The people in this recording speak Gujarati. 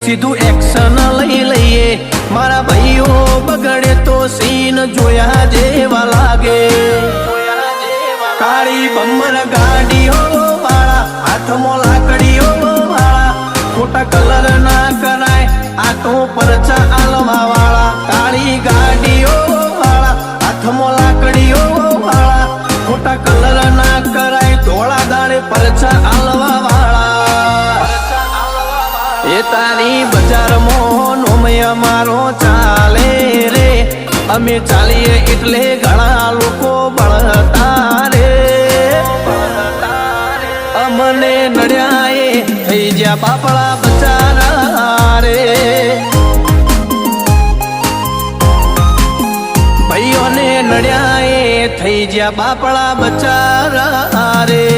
સીધું એક્શન લઈ લઈએ મારા ભાઈઓ બગડે તો સીન જોયા જેવા લાગે કાળી બમ્બર ગાડીઓ વાળા હાથમાં લાકડીઓ વાળા ખોટા કલર ના કરાય આ તો પરચા આલવા વાળા કાળી ગાડીઓ વાળા હાથમાં લાકડીઓ વાળા ખોટા કલર ના કરાય ધોળા દાડે પરચા આલવા વાળા એ તારી બજારમાં નોમય મારો ચાલે રે અમે ચાલીએ એટલે ઘણા લોકો બળતા રે અમને નડ્યા એ થઈ જ્યાં બાપડા બચારા રે ભાઈઓને નડ્યા એ થઈ જ્યાં બાપડા બચારા રે